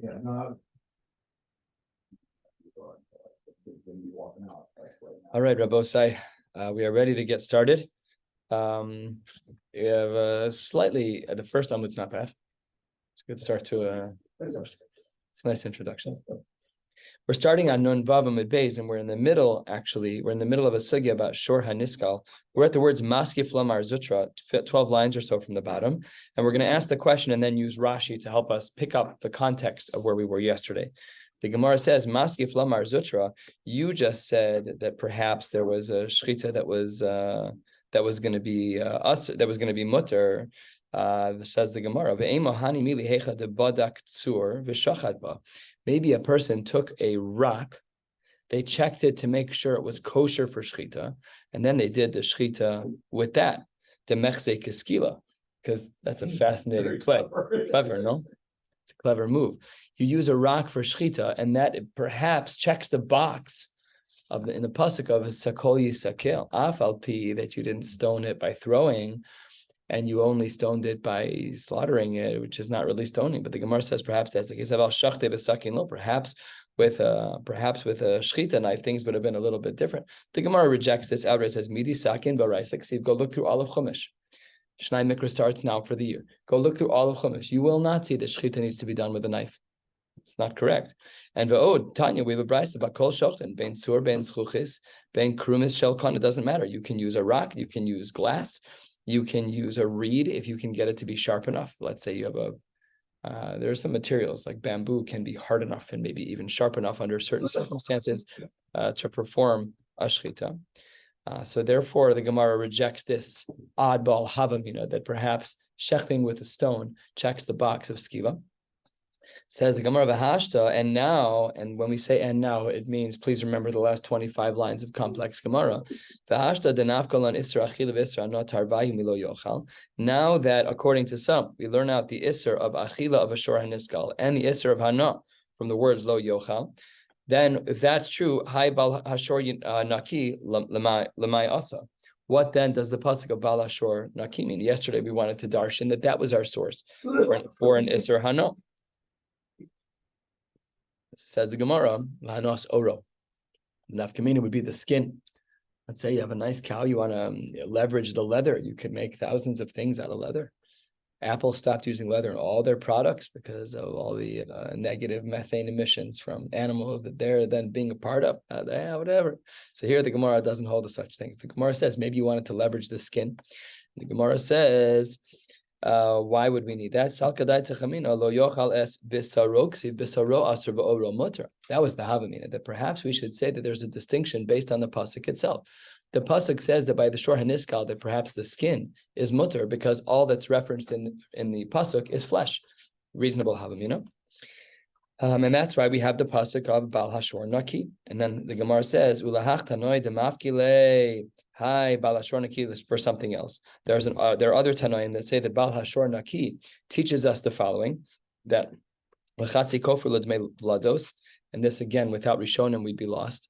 Yeah, no. All right, Rabbosai, we are ready to get started. We have slightly the first Amud's not bad. It's a good start to it's a nice introduction. We're starting on Nun Vav Amud Beis, and we're in the middle of a sugya about Shor HaNiskal. We're at the words Maskif Lamar Zutra, 12 lines or so from the bottom, and we're going to ask the question and then use Rashi to help us pick up the context of where we were yesterday. The Gemara says, Maskif Lamar Zutra, you just said that perhaps there was a shchita that was going to be that was going to be mutter. Says the Gemara, maybe a person took a rock, they checked it to make sure it was kosher for shchita, and then they did the shchita with that, the mechse keskila, because that's a fascinating play. Clever, no? It's a clever move. You use a rock for shchita, and that perhaps checks the box of in the pasuk of sakol yisakel, afal pi, that you didn't stone it by throwing, and you only stoned it by slaughtering it, which is not really stoning. But the Gemara says perhaps that's the case. Perhaps with a shchita knife, things would have been a little bit different. The Gemara rejects this outright. Says midi sakin baraisa. Go look through all of Chumash. Shnai Mikra starts now for the year. Go look through all of Chumash. You will not see that shchita needs to be done with a knife. It's not correct. And v'od Tanya, we have a brayso about kol shochten bein sur bein zchuchis bein krumis shelkon. It doesn't matter. You can use a rock. You can use glass. You can use a reed if you can get it to be sharp enough. Let's say you have there are some materials like bamboo can be hard enough and maybe even sharp enough under certain circumstances to perform a shchita. So therefore, the Gemara rejects this oddball havamina that perhaps shechting with a stone checks the box of skila. Says the Gemara v'hashta, and now, and when we say and now, it means, please remember the last 25 lines of complex Gemara. V'hashta denafkol on isra achila v'isra not tarvayu milo yochal. Now that, according to some, we learn out the isra of achila of a shor haniskal and the isra of hana from the words lo yochal, then if that's true, hai bal hashor naki lemai asa. What then does the pasuk of bal hashor naki mean? Yesterday we wanted to darshan that was our source for an isra hana. Says the Gemara, Lanos Oro. Nafkamina would be the skin. Let's say you have a nice cow, you want to leverage the leather. You could make thousands of things out of leather. Apple stopped using leather in all their products because of all the negative methane emissions from animals that they're then being a part of. Whatever. So here the Gemara doesn't hold to such things. The Gemara says maybe you wanted to leverage the skin. The Gemara says, why would we need that? That was the havamina, that perhaps we should say that there's a distinction based on the pasuk itself. The pasuk says that by the shor haniskal that perhaps the skin is mutter because all that's referenced in the pasuk is flesh. Reasonable havamina. And that's why we have the pasuk of Bal Hashor Naki. And then the Gemara says, Ulahach tanoi demafkile. Hi, Bal Hashor Naki for something else. There are other Tanoim that say that Bal Hashor Naki teaches us the following, that Lechatzi Kofur L'dmei Vlados, and this again, without Rishonim, we'd be lost,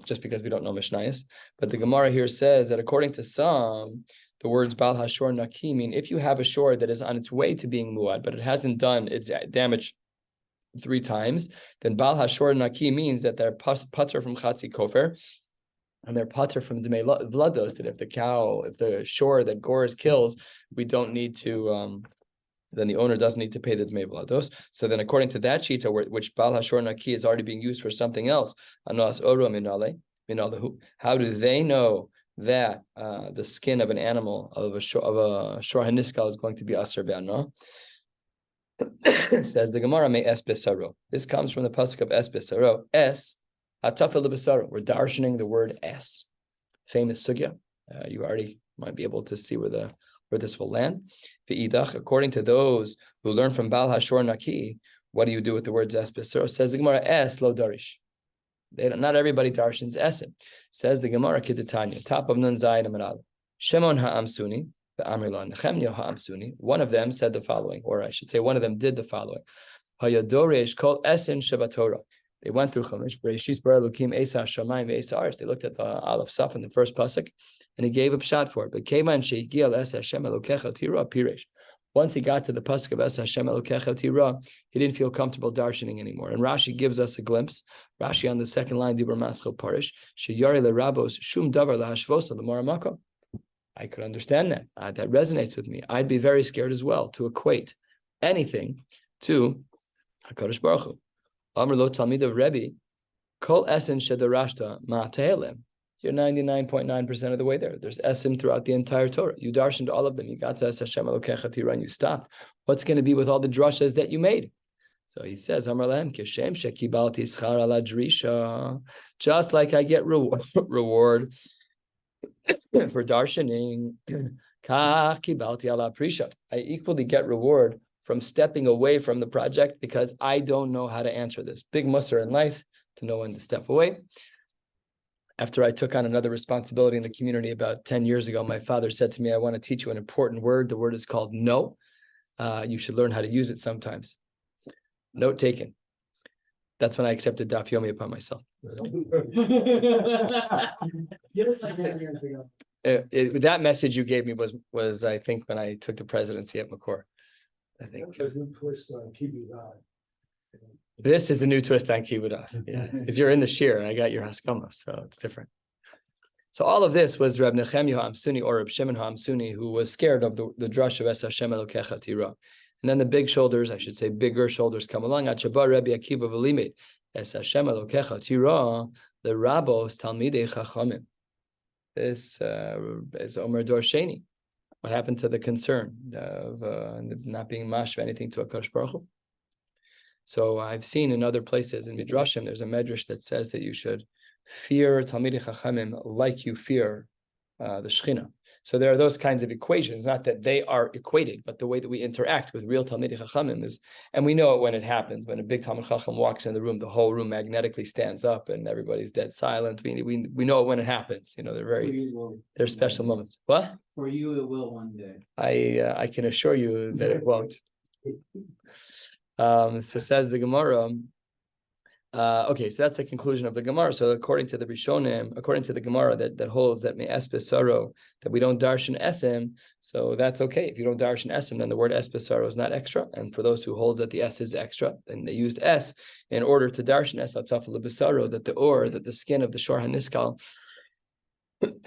just because we don't know Mishnayos. But the Gemara here says that according to some, the words Bal Hashor Naki mean if you have a shor that is on its way to being muad, but it hasn't done its damage 3 times, then Bal Hashor Naki means that they're putter from Chatzi Kofer, and they're pater from Dmei Vlados, that if the shor that gores kills, we don't need to, then the owner doesn't need to pay the Dmei Vlados. So then according to that shita, which Bal Hashor Naki is already being used for something else, Anos Oro Minalahu, how do they know that the skin of an animal, of a shor haniskal is going to be aser be'ana? Says the Gemara, may es besaro. This comes from the pasuk of es besaro. Es Atafel Besaro. We're darshaning the word S. Famous sugya. You already might be able to see where this will land. V'idach, according to those who learn from Bal Hashor Naki, what do you do with the words Es Besaro? Says the Gemara, Es lo darish. Not everybody darshans Esim. Says the Gemara, Kiddushin, top of Nun Zayin Amaral. Shimon ha'amsuni, v'amrilon Nechemya ha'amsuni. One of them said the following, or I should say, one of them did the following. Hayadoresh kol esin shabatorah. They went through Chumash. They looked at the Aleph Saf in the first pasuk, and he gave a pshat for it. But Once he got to the pasuk of Es Hashem Elokecha Tira, he didn't feel comfortable darshaning anymore. And Rashi gives us a glimpse. Rashi on the second line, Dibur Maschil Parish, Sheyari leRabos Shum Davar LaHashvosa LeMaramako. I could understand that. That resonates with me. I'd be very scared as well to equate anything to HaKadosh Baruch Hu. Amr lo Talmid of Rebbe, Kol Esen Shedarashta Ma'atehelem. You're 99.9% of the way there. There's esim throughout the entire Torah. You darshaned all of them. You got to Es Hashem Elokecha Tira and you stopped. What's going to be with all the drashas that you made? So he says, Amar Lahem, Keshem Shekibalti Schar Ala Drisha. Just like I get reward for darshaning, Kach Kibalti Ala Prisha. I equally get reward from stepping away from the project because I don't know how to answer this. Big musser in life to know when to step away. After I took on another responsibility in the community about 10 years ago, my father said to me, I want to teach you an important word. The word is called no. You should learn how to use it sometimes. Note taken. That's when I accepted Daf Yomi upon myself. That message you gave me was I think when I took the presidency at Makor. I think. This is a new twist on Kibbutz. Yeah, because you're in the shiur and I got your haskama, so it's different. So all of this was Reb Nechemya HaAmsuni or Reb Shimon HaAmsuni, who was scared of the drush of Es Hashem Elokecha Tira. And then the big shoulders, I should say bigger shoulders, come along. Achabar Rebbe Akiva v'limed Es Hashem Elokecha Tira the Rabos Talmidei Chachamim. This is Omer Dor Sheni. What happened to the concern of not being mashva anything to HaKadosh Baruch Hu? So I've seen in other places in Midrashim, there's a medrash that says that you should fear Talmidei Chachamim like you fear the Shechina. So there are those kinds of equations, not that they are equated, but the way that we interact with real Talmidei Chachamim is, and we know it when it happens. When a big Talmid Chacham walks in the room, the whole room magnetically stands up and everybody's dead silent. We know it when it happens. You know, they're special moments. What? For you, it will one day. I can assure you that it won't. So says the Gemara. Okay, so that's the conclusion of the Gemara. So according to the Rishonim, according to the Gemara that holds that me espesaro, that we don't darshan esim, so that's okay. If you don't darshan esim, then the word espesaro is not extra. And for those who hold that the s is extra, then they used s in order to darshan es atzafel besaro, that the skin of the shor haniskal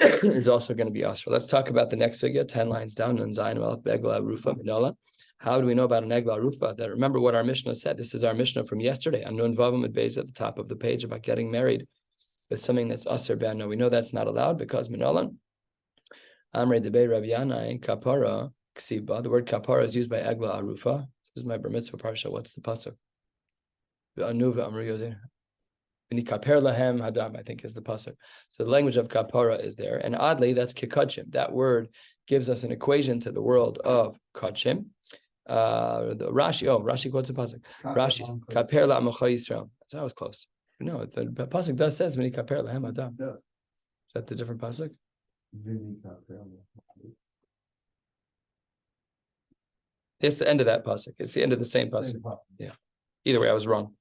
is also going to be asra. Let's talk about the next sugya, 10 lines down, and Zayin Malach Begla Rufa Minola. How do we know about an Egla Rufa? That remember what our Mishnah said. This is our Mishnah from yesterday. On Nun Vavim at Beis at the top of the page about getting married with something that's Aser Ben. No, we know that's not allowed because Minolan. Amre Debei Rabbi Yanai Kapara Ksiba. The word Kapara is used by Egla Arufa. This is my Bar Mitzvah Parsha. What's the pasuk? Anuva Amru Yodir. Kaper Lahem Hadam, I think is the pasuk. So the language of Kapara is there. And oddly, that's Kikachim. That word gives us an equation to the world of Kachim. The Rashi quotes a pasuk. Rashi's Kaper LaMacha Yisrael. So I was close. No, the pasuk does says Vini Kaper Lahem Adam. Is that the different pasuk? It's the end of that pasuk. It's the end of the same pasuk. Yeah. Either way, I was wrong.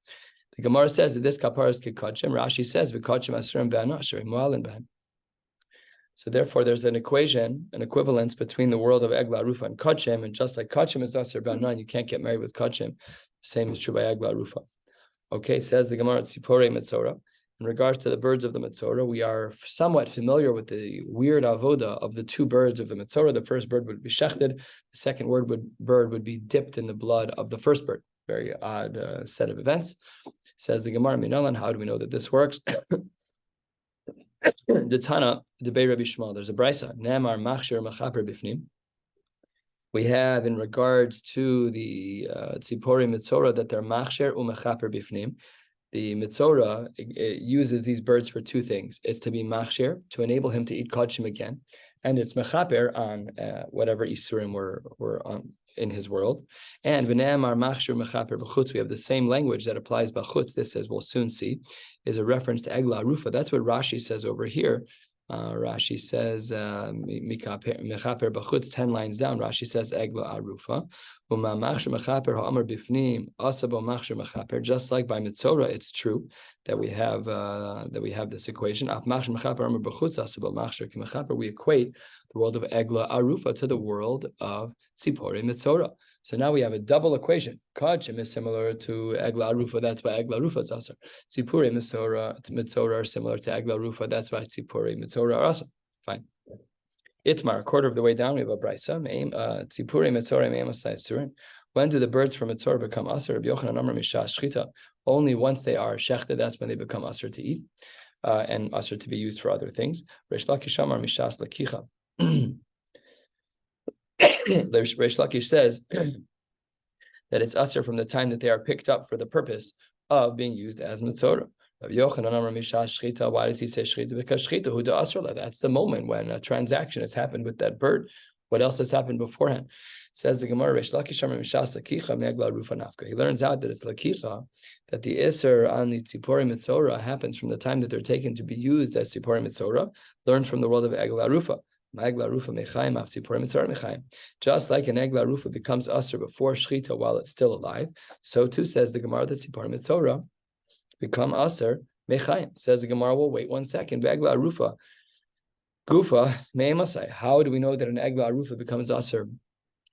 The Gemara says that this kapara is kikachim. Rashi says v'kachim asurim b'anasher mu'alin b'hen. So therefore, there's an equation, an equivalence between the world of Egla Rufa and Kachim, and just like Kachim is Asher B'anan, you can't get married with Kachim. The same is true by Egla Rufa. Okay, says the Gemara Tzipore Metzora. In regards to the birds of the Metzora, we are somewhat familiar with the weird avoda of the two birds of the Metzora. The first bird would be shechted. The second bird would be dipped in the blood of the first bird. Very odd set of events. Says the Gemara Minalan, how do we know that this works? The Tana, the Bei Rabbi Shmuel, there's a brisa. Nemar machshir mechaper bifnim. We have in regards to the tzipori mitzora that they're machshir umechaper bifnim. The mitzora uses these birds for two things. It's to be machshir, to enable him to eat kodshim again, and it's mechaper on whatever isurim were on in his world. And v'ne'amar machshir mechaper b'chutz, we have the same language that applies b'chutz. This, as we'll soon see, is a reference to Egla Rufa. That's what Rashi says over here. Rashi says, mechaper b'chutz, 10 lines down. Rashi says, egla arufa. Just like by Mitzorah, it's true that we have this equation. We equate the world of egla arufa to the world of tzipore Mitzorah. So now we have a double equation. Kachim is similar to egla arufa. That's why egla arufa is asur. Tzipore Mitzorah are similar to egla arufa. That's why tzipore Mitzorah are asur. Fine. Itmar, a quarter of the way down, we have a brisa. Tzipure Mitzorah me'emasai surin. When do the birds from Mitzorah become asur? Rabbi Yochanan Amar Mishash Shchita. Only once they are shechted, that's when they become asur to eat, and asur to be used for other things. Reish Lakish Amar Mishas Lakicha. Reish Lakish says that it's asur from the time that they are picked up for the purpose of being used as Mitzorah. Rabbi Yochanan Amar Mishash Shchita. Why does he say Shchita? Because Shchita hu asur. That's the moment when a transaction has happened with that bird. What else has happened beforehand? Says the Gemara, Reish Lakish Amar Mishas Lakicha me'egla arufa nafka. He learns out that it's Lakicha, that the Isser on the Tzipori Mitzorah happens from the time that they're taken to be used as Tzipori Mitzorah, learned from the world of egla arufa. Just like an egla arufa becomes asur before shchita while it's still alive, so too says the Gemara that Tzipori Mitzorah become asur mechaim. Says the Gemara, well, wait 1 second. Egla arufa gufa me'emasai. How do we know that an egla arufa becomes asur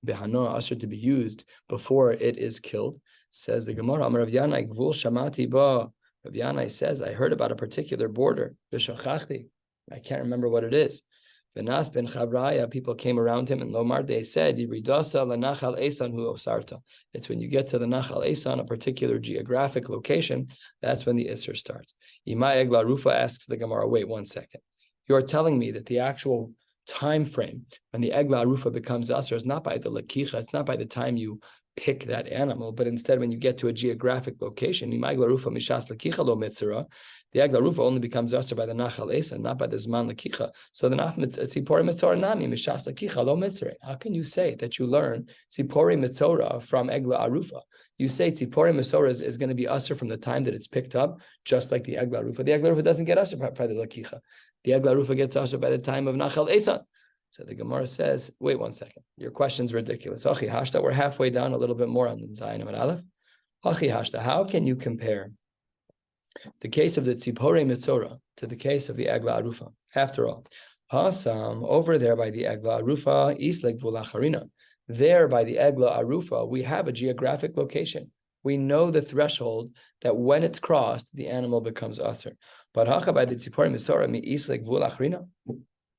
behano, asur to be used before it is killed? Says the Gemara, Amar Rav Yanai gvul shamati ba. Rav Yanai says, I heard about a particular border. B'shachachti. I can't remember what it is. V'nas ben Chavraya, people came around him, and Lomar, they said, Yiridasa lanachal esan hu osarta. It's when you get to the Nachal Esan, a particular geographic location, that's when the Isser starts. Ima egla rufa, asks the Gemara, wait 1 second. You're telling me that the actual time frame when the egla arufa becomes asur is not by the lakicha, it's not by the time you pick that animal, but instead when you get to a geographic location, the egla arufa only becomes asur by the nachal esan, not by the zman lakicha. So the tzipori mitzorah nami mishas lakicha lo mitzorah. How can you say that you learn tzipori mitzorah from egla arufa? You say tzipori mitzorah is going to be asur from the time that it's picked up, just like the egla arufa. The egla arufa doesn't get asur by the lakicha. The egla arufa gets asur by the time of nachal esan. So the Gemara says, wait 1 second. Your question's ridiculous. Hachi hashta, we're halfway down, a little bit more on the Zayin and Aleph. Hachi hashta, how can you compare the case of the tzipore mitzorah to the case of the egla arufa? After all, Hasam, over there by the egla arufa, isleg bulacharina. There by the egla arufa, we have a geographic location. We know the threshold that when it's crossed, the animal becomes asur. But hacha by the tzipore mitzorah, mi isleg bulacharina.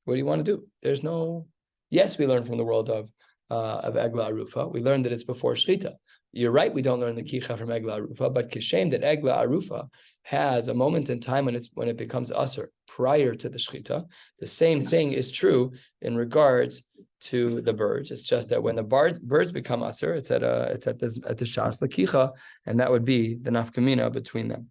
What do you want to do? There's no. Yes, we learn from the world of egla arufa. We learned that it's before shchita. You're right. We don't learn the kicha from egla arufa, but kishem that egla arufa has a moment in time when it becomes asur prior to the shchita. The same thing is true in regards to the birds. It's just that when the birds become asur, it's at the shas lakicha, and that would be the nafkamina between them.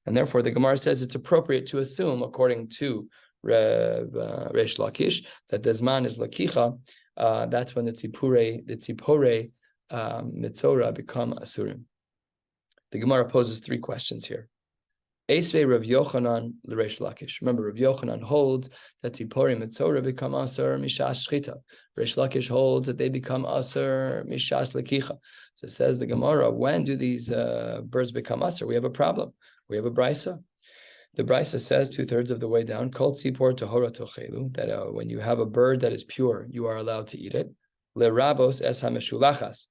And therefore, the Gemara says it's appropriate to assume, according to Reish Lakish, that the zman is lakicha. That's when the tzipore mitzorah become asurim. The Gemara poses 3 questions here. Esvei Rav Yochanan l'Reish Lakish. Remember, Rav Yochanan holds that tzipore mitzorah become asur mishas shchita. Reish Lakish holds that they become asur mishas lakicha. So it says the Gemara, when do these birds become asur? We have a problem. We have a brisa. The brisa says 2/3 of the way down, Kol tzipor tahora tochelu, that when you have a bird that is pure, you are allowed to eat it. Lerabos es hameshulachas.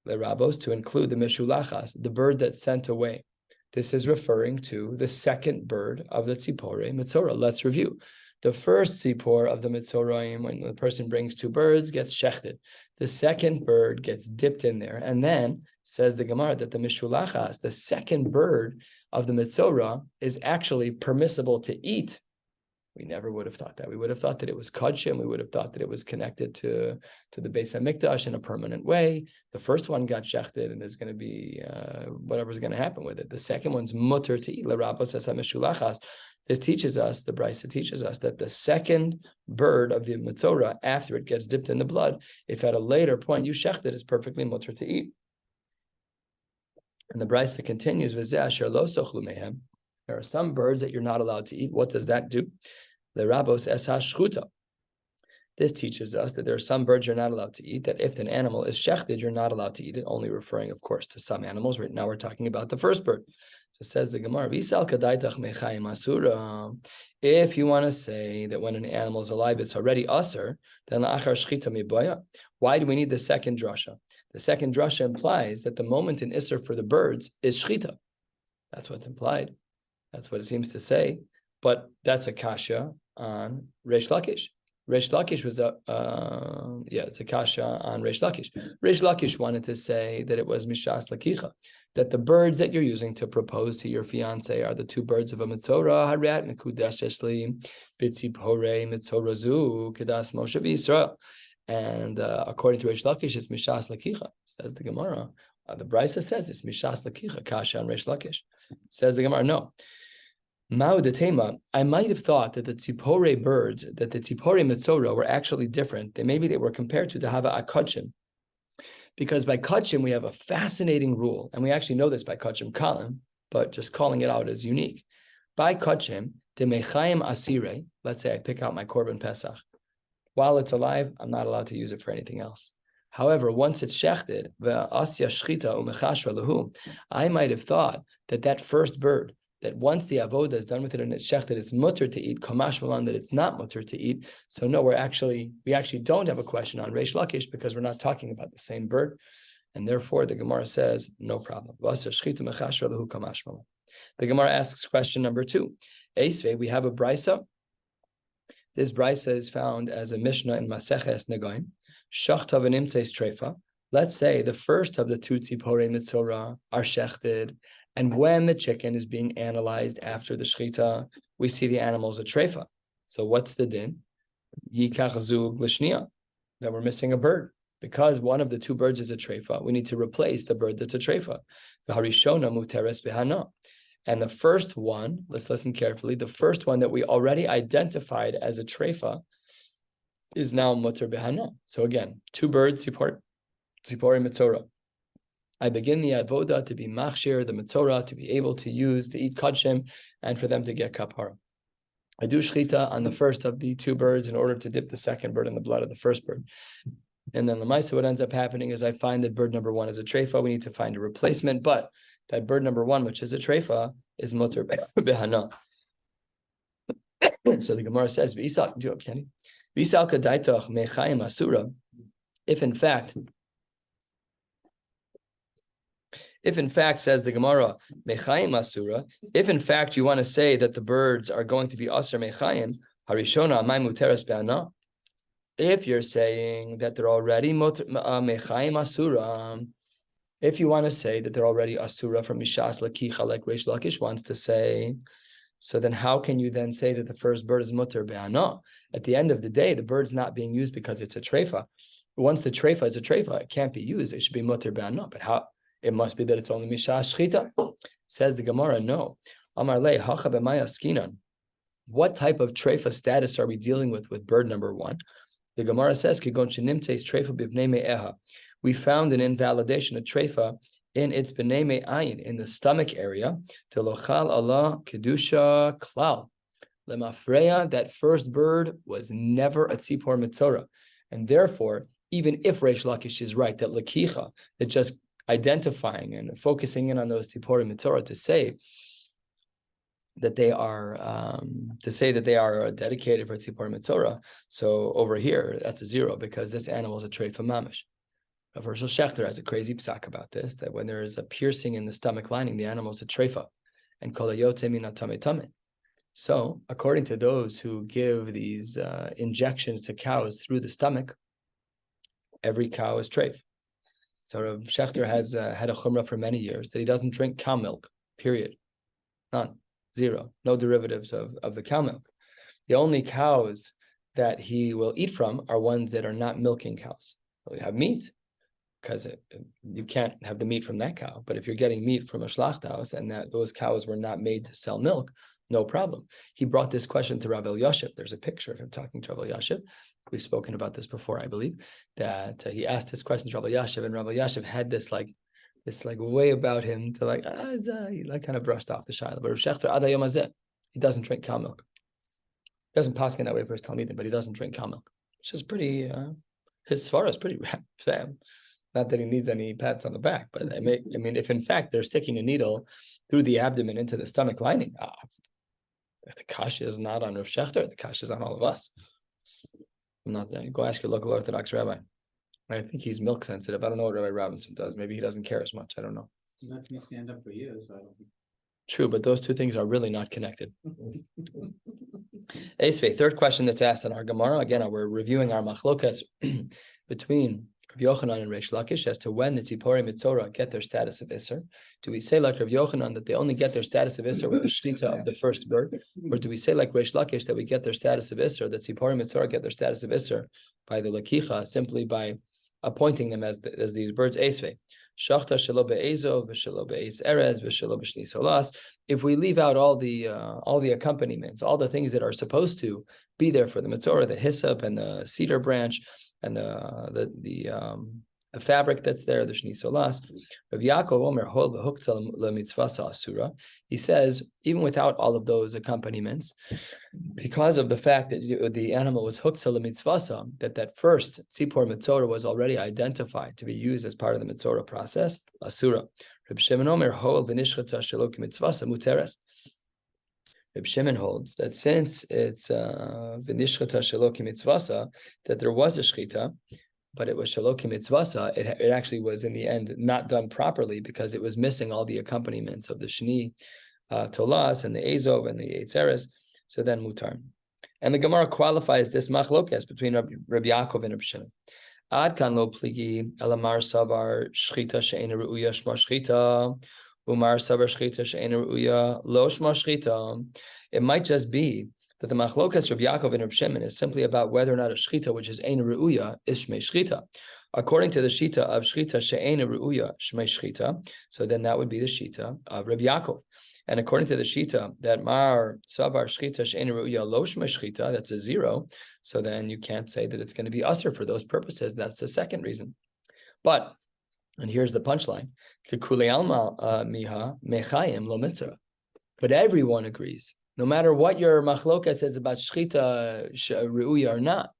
Lerabos, to include the meshulachas, the bird that's sent away. This is referring to the second bird of the tzipore mitzorah. Let's review. The first tzipor of the mitzoraim, when the person brings 2 birds, gets shechted. The second bird gets dipped in there, and then says the Gemara that the meshulachas, the second bird of the mitzorah, is actually permissible to eat. We never would have thought that. We would have thought that it was kodshim. We would have thought that it was connected to the Beis HaMikdash in a permanent way. The first one got shechted, and there's going to be whatever's going to happen with it. The second one's mutter to eat. L'rabos es hameshulachas. This teaches us, the Brisa teaches us, that the second bird of the mitzorah, after it gets dipped in the blood, if at a later point you shecht it, it's perfectly mutter to eat. And the Brisa continues, there are some birds that you're not allowed to eat. What does that do? lerabos es hashchuta. This teaches us that there are some birds you're not allowed to eat, that if an animal is shechted, you're not allowed to eat it, only referring, of course, to some animals. Right now we're talking about the first bird. So says the Gemara, if you want to say that when an animal is alive, it's already aser, then why do we need the second drasha? The second drasha implies that the moment in isser for the birds is shchita. That's what's implied. That's what it seems to say. But that's a kasha on Reish Lakish. Reish Lakish was it's a kasha on Reish Lakish. Reish Lakish wanted to say that it was mishas lakicha, that the birds that you're using to propose to your fiance are the two birds of a mitzorah harat mekudesh esli bitzipore mitzorazu kedas Moshe Yisrael. And according to Reish Lakish, it's mishas lakicha. Says the Gemara. The Brisa says it's mishas lakicha kasha on Reish Lakish. Says the Gemara, no. I might have thought that the tzipore birds, that the tzipore mitzora were actually different. Maybe they were compared to the hava akachim. Because by kachim, we have a fascinating rule, and we actually know this by kachim kalim, but just calling it out is unique. By kachim, demechaim asire, let's say I pick out my korban pesach. While it's alive, I'm not allowed to use it for anything else. However, once it's shechted, I might have thought that first bird, that once the avoda is done with it and it's shechted, it's mutter to eat, kamash malan, that it's not mutter to eat. So no, we actually don't have a question on Reish Lakish because we're not talking about the same bird. And therefore, the Gemara says, no problem. The Gemara asks question number 2. Eisve, we have a brisa. This brisa is found as a mishnah in Maseches Negoim. Shachta v'nimtzeis treifa. Let's say the first of the two tzipore mitzora are shechted, and when the chicken is being analyzed after the shechita, we see the animal's a treifa. So what's the din? Yikach zug l'shniya, that we're missing a bird. Because one of the two birds is a treifa, we need to replace the bird that's a treifa. V'harishona muteres behana. And the first one, let's listen carefully, the first one that we already identified as a treifa is now muter behana. So again, two birds, tzipor mitzora. I begin the avoda to be machshir, the mitzora, to be able to eat kachim, and for them to get kapara. I do shchita on the first of the two birds in order to dip the second bird in the blood of the first bird. And then l'maisa, what ends up happening is I find that bird number 1 is a treifa. We need to find a replacement, but that bird number 1, which is a treifa, is muter behana. So the Gemara says, "V'isal, do it, Kenny. V'isal kadaitach mechayim asura." If in fact, says the Gemara, mechayim asura, if in fact you want to say that the birds are going to be asur mechayim, harishona amay muteres be'ana. If you're saying that they're already mechayim asura, if you want to say that they're already asura from mishas lakicha, like Reish Lakish wants to say, so then how can you then say that the first bird is muter be'ana? At the end of the day, the bird's not being used because it's a treifa. Once the treifa is a treifa, it can't be used. It should be muter be'ana. But how? It must be that it's only mishas shchita. Says the Gemara, no. Amar le hacha b'maya skinan. What type of treifa status are we dealing with bird number 1? The Gemara says, Kigon shenimtzeis treifa b'vnei me'eha. We found an invalidation of treifa in its b'nei me'ayin, in the stomach area, to lochal Allah kedusha klal. Lemafreya, that first bird was never a tzipor mitzora. And therefore, even if Reish Lakish is right, that lakicha, that just identifying and focusing in on those tzipor mitzora to say that they are dedicated for tzipor mitzora. So over here, that's a 0 because this animal is a treifa mamish. Rav Hershel Shechter has a crazy psak about this, that when there is a piercing in the stomach lining, the animal is a treifa, and kol hayotze min hatame tame. So, according to those who give these injections to cows through the stomach, every cow is treif. So Rav Shechter has had a chumrah for many years that he doesn't drink cow milk, period. None. 0. No derivatives of the cow milk. The only cows that he will eat from are ones that are not milking cows. We have meat, because you can't have the meat from that cow. But if you're getting meat from a shlachthaus and that those cows were not made to sell milk, no problem. He brought this question to Rav Elyashiv. There's a picture of him talking to Rav Elyashiv. We've spoken about this before, I believe, that he asked this question to Rav Elyashiv, and Rav Elyashiv had this way about him to he kind of brushed off the shaila. But Rav Shechter, he doesn't drink cow milk. doesn't pass in that way for his talmidim, but he doesn't drink cow milk, which is pretty. His svara is pretty sad. Not that he needs any pats on the back, but I mean, if in fact they're sticking a needle through the abdomen into the stomach lining, the kasha is not on Rav Shechter. The kasha is on all of us. I'm not saying. Go ask your local Orthodox rabbi. I think he's milk sensitive. I don't know what Rabbi Robinson does. Maybe he doesn't care as much. I don't know. Let me stand up for you, so I don't think. True, but those two things are really not connected. Esvei, third question that's asked in our Gemara. Again, we're reviewing our machlokas between Rabbi Yochanan and Reish Lakish as to when the Tzipori Mitzora get their status of Isser. Do we say like Rabbi Yochanan that they only get their status of Isser with the Shlita of the first bird? Or do we say like Reish Lakish that we get their status of Isser, that Tzipori Mitzora get their status of Isser by the Lakicha, simply by appointing them as these birds? Esvei. Shachta shelo be'ezo, v'shelo be'ez erez, v'shelo b'shni solas. If we leave out all the accompaniments, all the things that are supposed to be there for the Mitzora, the hyssop and the cedar branch, and the fabric that's there, the shni solas. Rabbi Yaakov Omer hol v'huktzal lemitzvasa asura. He says, even without all of those accompaniments, because of the fact that the animal was huktzal lemitzvasa, that first tzipor mitzora was already identified to be used as part of the mitzora process, asura. Reb Shimon Omer hol v'nishchata shelo k'mitzvasa muteres. Reb Shimon holds that since it's v'nishchata shelo k'mitzvasa, that there was a shchita, but it was shelo k'mitzvasa, it actually was in the end not done properly because it was missing all the accompaniments of the shni tolas and the ezov and the eitzeres. So then mutar. And the Gemara qualifies this machlokas between Rabbi Yaakov and Reb Shimon. Ad kan lo pligi elamar savar shchita she'ena ru'uya shma shchita umar savar shchita she'ena ru'uya lo shma shchita. It might just be that the machlokas Rabbi Yaakov and Reb Shimon is simply about whether or not a shchita, which is eina ru'uya, is shmei shchita. According to the shita of shchita she'eina ru'uya shmei shchita, so then that would be the shita of Rabbi Yaakov. And according to the shita that mar savar shchita she'eina ru'uya lo shmei shchita, that's a zero. So then you can't say that it's going to be usher for those purposes. That's the second reason. But, and here's the punchline: k'kulei alma miha mechayim lo mitzvah. But everyone agrees. No matter what your machloka says about shchita ru'uya or not,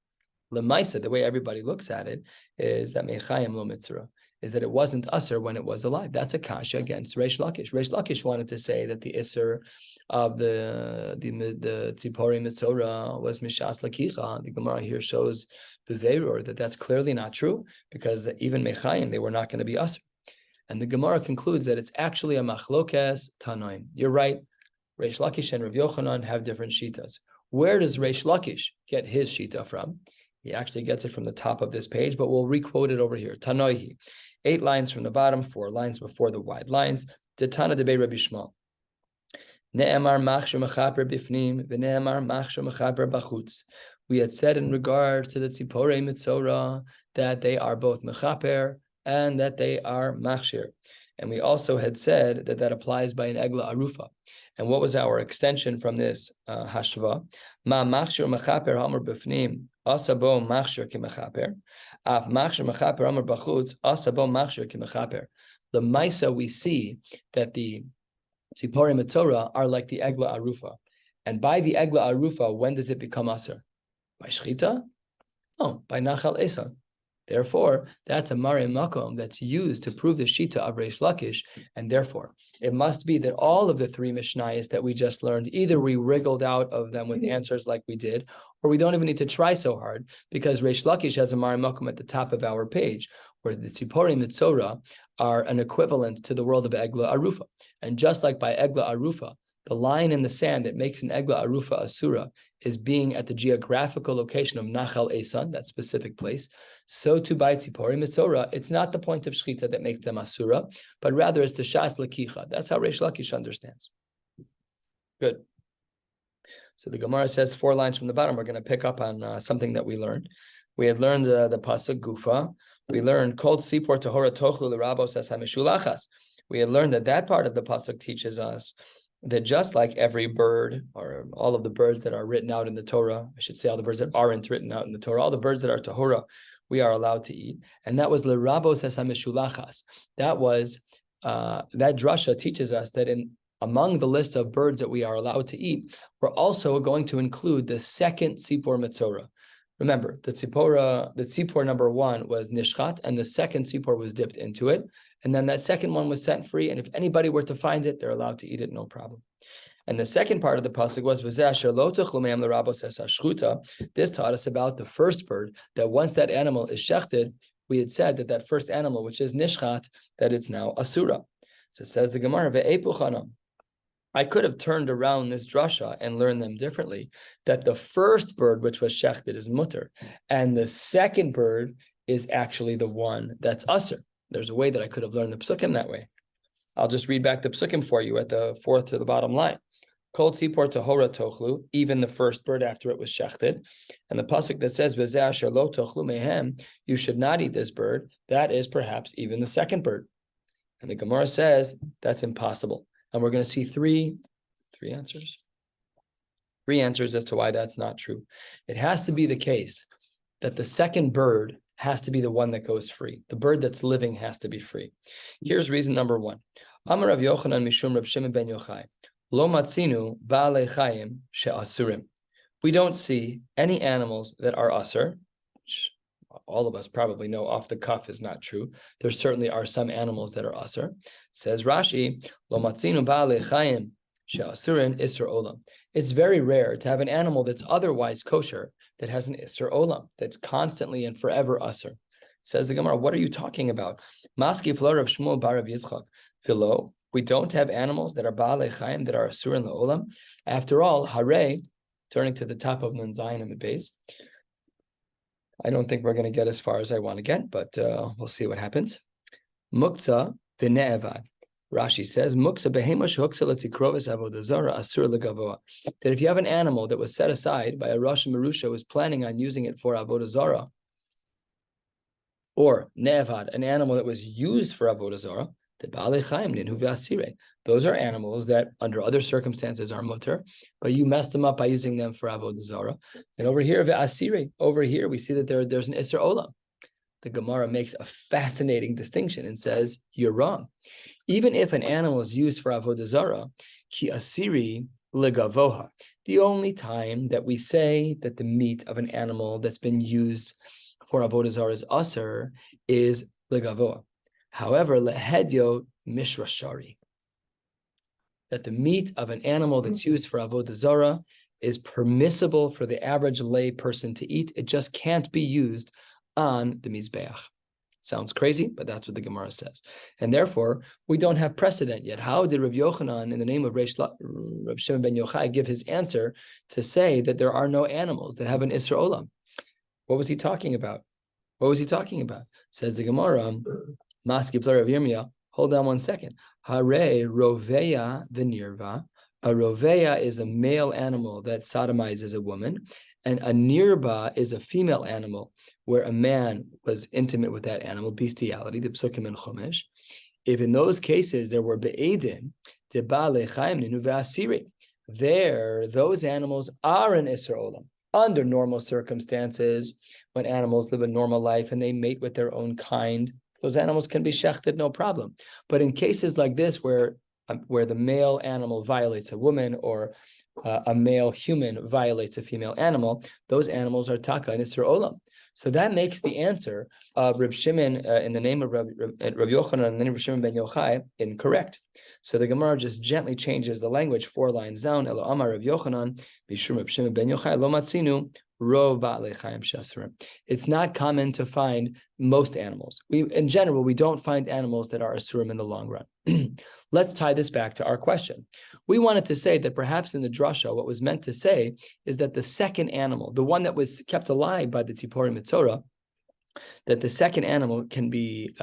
lemaisa, the way everybody looks at it, is that mechayim lo mitzvah, is that it wasn't usher when it was alive. That's a kasha against Reish Lakish. Reish Lakish wanted to say that the isser of the tzipori mitzora was mishas lakicha. The Gemara here shows beveirur that that's clearly not true, because even mechayim, they were not going to be usher. And the Gemara concludes that it's actually a machlokes tanoim. You're right. Reish Lakish and Rav Yochanan have different shitas. Where does Reish Lakish get his shita from? He actually gets it from the top of this page, but we'll re-quote it over here. Tanoihi, 8 lines from the bottom, 4 lines before the wide lines. The Tana debei Rabbi Shmuel. Ne'emar machshu mechaper bifnim, v'ne'emar machshu mechaper bachutz. We had said in regards to the tziporei mitzora that they are both mechaper and that they are machshir. And we also had said that applies by an egla arufa. And what was our extension from this hashva? Ma machshir mechaper hamar b'fnim asabo machshir kimechaper. Af machshir mechaper hamar b'chutz asabo machshir kimechaper. The Maisa, we see that the tzipori mitzora are like the egla arufa. And by the egla arufa, when does it become aser? By shchita? No, by nachal esa. Therefore, that's a marim makom that's used to prove the shita of Reish Lakish, and therefore, it must be that all of the 3 mishnayos that we just learned, either we wriggled out of them with answers like we did, or we don't even need to try so hard, because Reish Lakish has a marim makom at the top of our page, where the tzipori mitzora are an equivalent to the world of egla arufa. And just like by egla arufa, the line in the sand that makes an egla arufa asura is being at the geographical location of Nachal Esan, that specific place. So too by tzipori mitzora, it's not the point of shchita that makes them asura, but rather it's the shas lakicha. That's how Reish Lakish understands. Good. So the Gemara says 4 lines from the bottom. We're going to pick up on something that we learned. We had learned the pasuk gufa. We learned kol tzipor tahora tochlu l'rabos as hamishulachas. We had learned that part of the pasuk teaches us that just like every bird, or all of the birds that are written out in the Torah, I should say all the birds that aren't written out in the Torah, all the birds that are tahora, we are allowed to eat. And that was l'rabos es hamishulachas. That was, that drasha teaches us that in among the list of birds that we are allowed to eat, we're also going to include the second tzipor metzora. Remember, the tzipor number 1 was nishchat, and the second tzipor was dipped into it. And then that second one was set free. And if anybody were to find it, they're allowed to eat it, no problem. And the second part of the pasuk was this taught us about the first bird, that once that animal is shechted, we had said that that first animal, which is nishchat, that it's now asura. So it says the Gemara, I could have turned around this drasha and learned them differently, that the first bird, which was shechted, is mutter, and the second bird is actually the one that's asur. There's a way that I could have learned the psukim that way. I'll just read back the psukim for you at the fourth to the bottom line. Kol tzipor tahora tochlu, even the first bird after it was shechted. And the pasuk that says, V'zeh asher lo tochlu mehem, you should not eat this bird, that is perhaps even the second bird. And the Gemara says, that's impossible. And we're going to see three answers. 3 answers as to why that's not true. It has to be the case that the second bird has to be the one that goes free. The bird that's living has to be free. Here's reason number 1. Amar Rav Yochanan mishum Reb Shimon ben Yochai. Lo matzinu ba'alei chayim she'asurim. We don't see any animals that are asur, which all of us probably know off the cuff is not true. There certainly are some animals that are asur. Says Rashi, Lo matzinu ba'alei chayim she'asurim isur olam. It's very rare to have an animal that's otherwise kosher that has an isur olam, that's constantly and forever asur. Says the Gemara, what are you talking about? Maski flor of Shmuel bar Rav Yitzchak. Philo, we don't have animals that are ba'alei chayim that are asur in the olam. After all, hare, turning to the top of Nun Zayin and the base. I don't think we're going to get as far as I want to get, but we'll see what happens. Muktzah v'ne'evad. Rashi says, Muktzah behema shehuktzah letikrovis avodah zara asur legavoa. That if you have an animal that was set aside by a Rosh Merusha who was planning on using it for avodah zara, or ne'evad, an animal that was used for avodah zara, the ba'alei chayim ninhu v'asire. Those are animals that, under other circumstances, are mutter, but you messed them up by using them for avodah zara. And over here, v'asire, over here, we see that there's an isur olam. The Gemara makes a fascinating distinction and says, you're wrong. Even if an animal is used for avodah zara, ki asiri legavoha. The only time that we say that the meat of an animal that's been used for avodah zara is asur is legavoha. However, lehedyo mishrashari, that the meat of an animal that's used for avodah zara is permissible for the average lay person to eat. It just can't be used on the mizbeach. Sounds crazy, but that's what the Gemara says. And therefore, we don't have precedent yet. How did Rav Yochanan, in the name of Rav Shimon ben Yochai, give his answer to say that there are no animals that have an isur olam? What was he talking about? What was he talking about? Says the Gemara, Maski Plur of Yirmiyah, hold on one second. Hare roveya v'nirva. A roveya is a male animal that sodomizes a woman, and a nirba is a female animal where a man was intimate with that animal, bestiality, the psukim in Chumash. If in those cases there were be'edin, the ba'alei chayim ninu v'asiri, there, those animals are an isur olam. Under normal circumstances, when animals live a normal life and they mate with their own kind, those animals can be shechted, no problem. But in cases like this, where the male animal violates a woman, or a male human violates a female animal, those animals are taka and isur olam. So that makes the answer of Reb Shimon in the name of Rav Yochanan and then Reb Shimon ben Yochai incorrect. So the Gemara just gently changes the language 4 lines down. Elo Amar Rav Yochanan b'shum Reb Shimon ben Yochai lo matzinu rov ba'alei chayim she'asurim. It's not common to find most animals. In general, we don't find animals that are asurim in the long run. Let's tie this back to our question. We wanted to say that perhaps in the drasha, what was meant to say is that the second animal, the one that was kept alive by the tzipori mitzora, that the second animal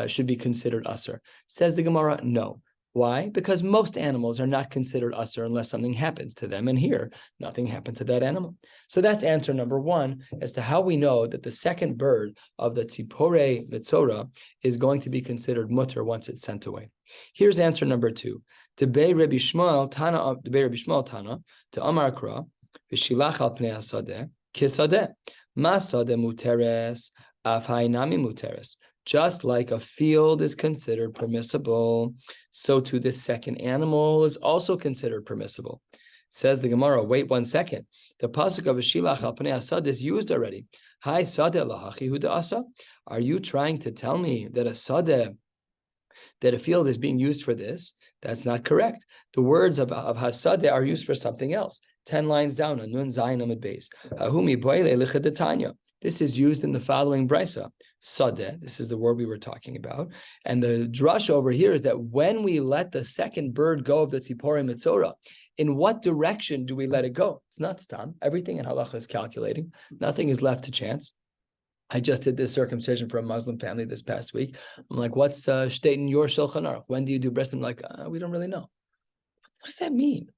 should be considered asur. Says the Gemara, no. Why? Because most animals are not considered asur unless something happens to them. And here, nothing happened to that animal. So that's answer number 1 as to how we know that the second bird of the tzipore mitzora is going to be considered mutter once it's sent away. Here's answer number 2. Debei Rabbi Shmuel Tana, to Amar Kra, v'shilach al pnei hasadeh, kisadeh, ma sadeh muteres, af hainami muteres. Just like a field is considered permissible, so too this second animal is also considered permissible. Says the Gemara, wait 1 second. The pasuk of Shilach al Pnei Asad is used already. Hi sadeh lahachi hu da'asa. Are you trying to tell me that that a field is being used for this? That's not correct. The words of hasadeh are used for something else. 10 lines down on Nun Zayin Amud Beis. Ahumi boile lichadetanya. This is used in the following brisa. Sadeh, this is the word we were talking about. And the drush over here is that when we let the second bird go of the tzipori mitzora, in what direction do we let it go? It's not stam. Everything in halacha is calculating. Nothing is left to chance. I just did this circumcision for a Muslim family this past week. I'm like, what's state in your Shulchan Aruch? When do you do breast? I'm like, we don't really know. What does that mean?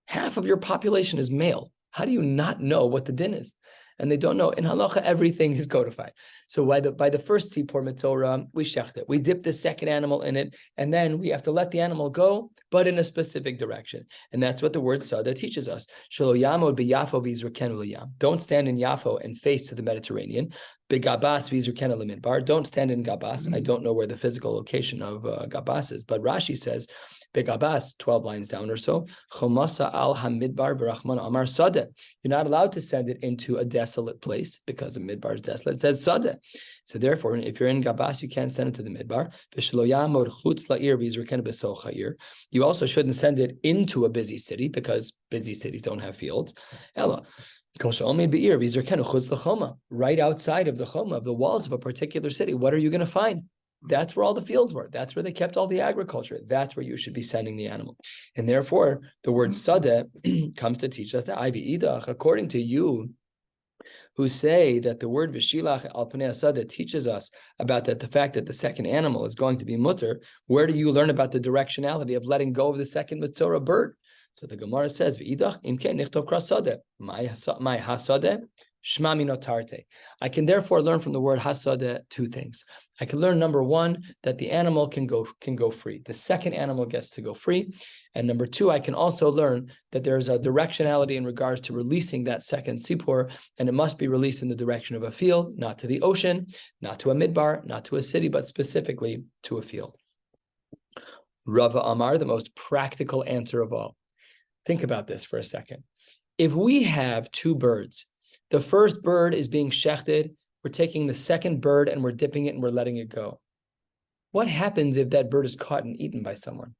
Half of your population is male. How do you not know what the din is? And they don't know. In halacha, everything is codified. So by the first tzipor mitzora, we shecht it. We dip the second animal in it, and then we have to let the animal go, but in a specific direction. And that's what the word sada teaches us. Shelo yamod b'yafo v'yizrukenu l'yam. Don't stand in Yafo and face to the Mediterranean. B'gabas v'yizrukenu l'midbar. Don't stand in Gabas. I don't know where the physical location of Gabas is, but Rashi says, B'gabas, 12 lines down or so, chomasa al hamidbar b'rachman amar sada. You're not allowed to send it into a desolate place because the midbar is desolate. It says sada. So therefore, if you're in Gabas, you can't send it to the midbar. You also shouldn't send it into a busy city because busy cities don't have fields. Right outside of the choma, of the walls of a particular city, what are you going to find? That's where all the fields were. That's where they kept all the agriculture. That's where you should be sending the animal. And therefore, the word sadeh comes to teach us that according to you, who say that the word v'shilach al pnei sadeh teaches us about that the fact that the second animal is going to be mutter, where do you learn about the directionality of letting go of the second mitzora bird? So the Gemara says, v'idach imken nichtov kras sadeh. My hasadeh, shma minotarte. I can therefore learn from the word hasadeh 2 things. I can learn, number 1, that the animal can go free. The second animal gets to go free. And number 2, I can also learn that there's a directionality in regards to releasing that second sipor, and it must be released in the direction of a field, not to the ocean, not to a midbar, not to a city, but specifically to a field. Rava Amar, the most practical answer of all. Think about this for a second. If we have 2 birds, the first bird is being shechted, we're taking the second bird and we're dipping it and we're letting it go. What happens if that bird is caught and eaten by someone?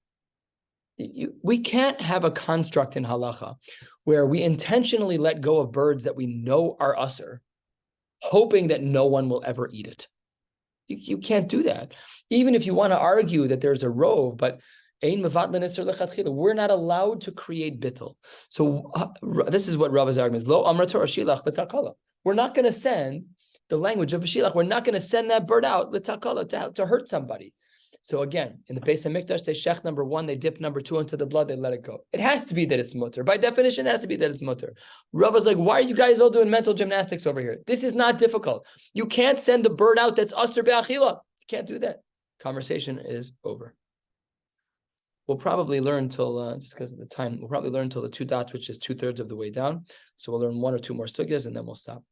We can't have a construct in halacha where we intentionally let go of birds that we know are usser, hoping that no one will ever eat it. You can't do that. Even if you want to argue that there's a rove, but we're not allowed to create bittul. So this is what Rava's argument is. Lo amra Torah shilach l'takala. We're not going to send the language of a shilach. We're not going to send that bird out l'takala to hurt somebody. So again, in the Beis HaMikdash, they shech number 1, they dip number 2 into the blood, they let it go. It has to be that it's mutter. By definition, it has to be that it's mutter. Rava's like, why are you guys all doing mental gymnastics over here? This is not difficult. You can't send the bird out that's asur be'achila. You can't do that. Conversation is over. We'll probably learn till, just because of the time, we'll probably learn till the 2 dots, which is 2/3 of the way down. So we'll learn 1 or 2 more sugyas and then we'll stop.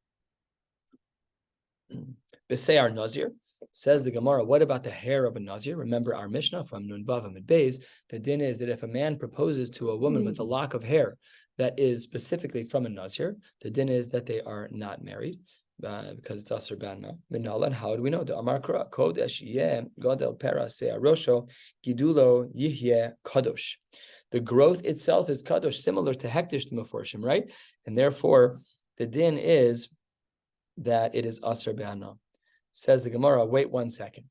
B'seyar Nazir, says the Gemara, what about the hair of a Nazir? Remember our Mishnah from Nun Vav Amud Beis. The din is that if a man proposes to a woman with a lock of hair that is specifically from a Nazir, the din is that they are not married. Because it's asur banna. Minalan, how do we know? The Amar Kodesh Yeh Godel Pera Se'arosho Gidulo Yihye Kadosh. The growth itself is kadosh, similar to hektish to meforshim, right? And therefore, the din is that it is asur banna. Says the Gemara, wait 1 second.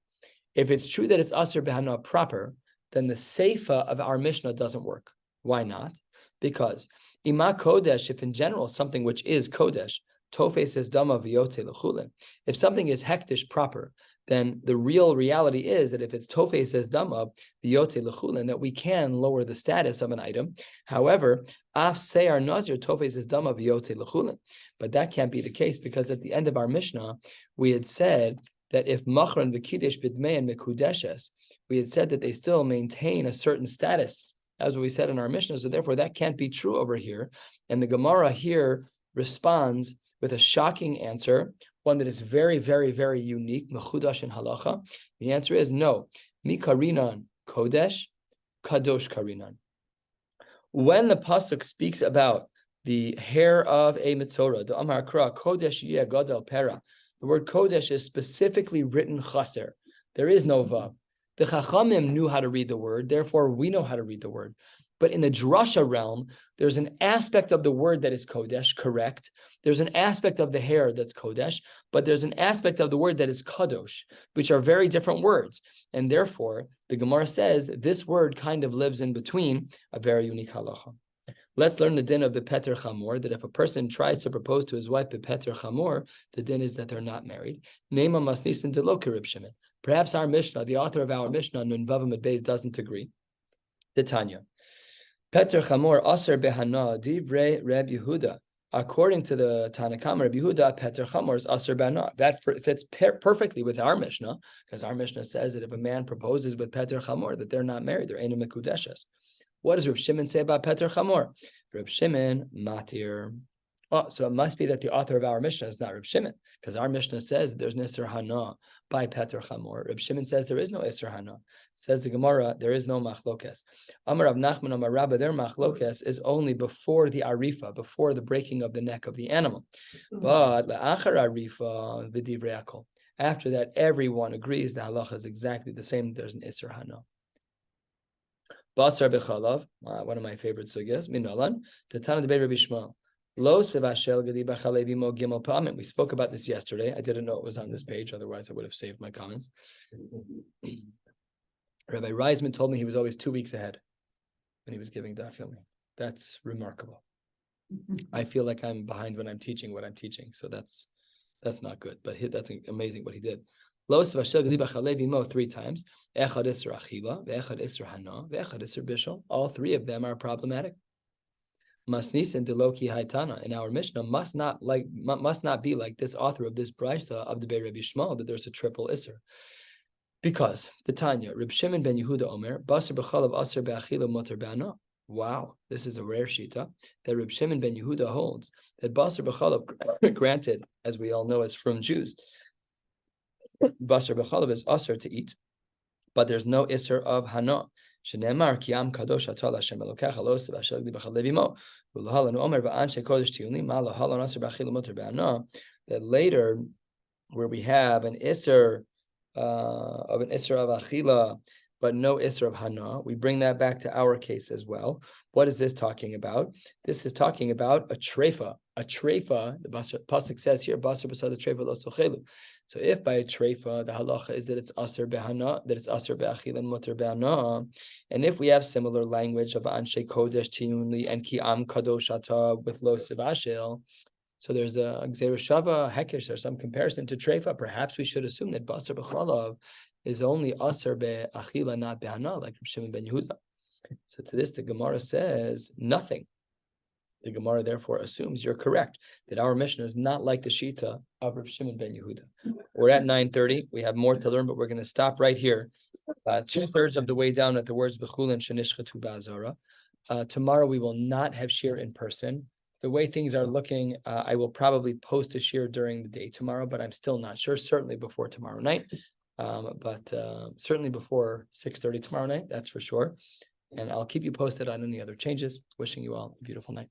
If it's true that it's asur banna proper, then the seifa of our Mishnah doesn't work. Why not? Because ima kodesh, if in general something which is kodesh, Tofes is dama v'yote l'chulin. If something is hektish proper, then the real reality is that if it's tofes as dama v'yote l'chulin, that we can lower the status of an item. However, af seyar nazir tofes is dama v'yote l'chulin. But that can't be the case because at the end of our Mishnah, we had said that if machran v'kiddush b'dmei and mekudeshes, we had said that they still maintain a certain status, as we said in our Mishnah. So therefore, that can't be true over here. And the Gemara here responds with a shocking answer. one that is very, very, very unique, mechudash in halacha? The answer is no. Mi karinan kodesh, kadosh karinan. When the pasuk speaks about the hair of a mitzorah, the Amar Kra, kodesh yeh gadol pera, the word kodesh is specifically written chaser. There is no vav. The Chachamim knew how to read the word, therefore we know how to read the word. But in the drasha realm, there's an aspect of the word that is kodesh, correct. There's an aspect of the hair that's kodesh, but there's an aspect of the word that is kadosh, which are very different words. And therefore, the Gemara says this word kind of lives in between, a very unique halacha. Let's learn the din of the Peter Chamor, that if a person tries to propose to his wife the Peter Chamor, the din is that they're not married. Neima masnisin de lo Reb Shimon. Perhaps our Mishnah, the author of our Mishnah, Nun Vavam at Beis, doesn't agree. The Tanya. Peter Chamor Aser Behana Divrei Reb Yehuda. According to the Tanakama, Reb Yehuda, Peter Chamor is Aser Behana. That fits perfectly with our Mishnah, because our Mishnah says that if a man proposes with Peter Chamor, that they're not married, they're Einu Mekudeshes. What does Reb Shimon say about Peter Chamor? Reb Shimon Matir. Oh, so it must be that the author of our Mishnah is not Reb Shimon, because our Mishnah says there's Nisr Hana by Peter Chamor. Reb Shimon says there is no Isser Hana. Says the Gemara, there is no machlokes. Amar Rav Nachman Amar Rabba, their machlokes is only before the arifa, before the breaking of the neck of the animal. But la'achar arifa v'divrei hakol. After that, everyone agrees the halacha is exactly the same. There's an Isser Hana. Basar bechalav, one of my favorite sugyas, minalan, the Tana debate Rabbi Shmuel. Lo sevashel gedi b'chalevi mo gimel pa'amim. We spoke about this yesterday. I didn't know it was on this page. Otherwise, I would have saved my comments. Rabbi Reisman told me he was always 2 weeks ahead when he was giving Daf Yomi. That's remarkable. I feel like I'm behind when I'm teaching what I'm teaching. So that's not good. But that's amazing what he did. Lo sevashel gedi b'chalevi mo 3 times. Echad isra achila, ve'echad isra hana, ve'echad isra bishul. All 3 of them are problematic. Masnisin deloki haitana in our Mishnah must not be like this author of this brisa of the Rabbi Shmuel that there's a triple isser, because the Tanya Reb Shimon ben Yehuda Omer basar b'chalav aser be'achila moter be'ana. Wow, this is a rare shita that Reb Shimon ben Yehuda holds that basar b'chalav, granted as we all know as from Jews, basar b'chalav is aser to eat, but there's no isser of hana. Shenemar kiam kadosh atal Hashem Elokecha lo sevashel gedi b'chalevi mo v'lohalanu omer v'anshe kodesh tiyuni ma lohalanu aser b'achila moter be'ana. That later, where we have an isser of achila, but no isser of hana, we bring that back to our case as well. What is this talking about? This is talking about a treifa. A treifa, the pasuk says here, basar b'sad treifa lo sochelu. So if by a treifa the halacha is that it's aser behana, that it's aser be'achila and muter be'ana, and if we have similar language of anshe kodesh tiyunli and ki am kadosh ata with lo sevashel, so there's a gzeira shava hekesh. There's some comparison to treifa. Perhaps we should assume that basar b'chalav is only aser be'achila, not be'ana, like Reb Shimon ben Yehuda. So to this, the Gemara says nothing. The Gemara therefore assumes you're correct, that our Mishnah is not like the Shita of Reb Shimon ben Yehuda. We're at 9:30. We have more to learn, but we're going to stop right here. 2/3 of the way down at the words B'chul and Shenishchatu Ba'azara. Tomorrow we will not have shiur in person. The way things are looking, I will probably post a shiur during the day tomorrow, but I'm still not sure. Certainly before tomorrow night, but certainly before 6:30 tomorrow night. That's for sure. And I'll keep you posted on any other changes. Wishing you all a beautiful night.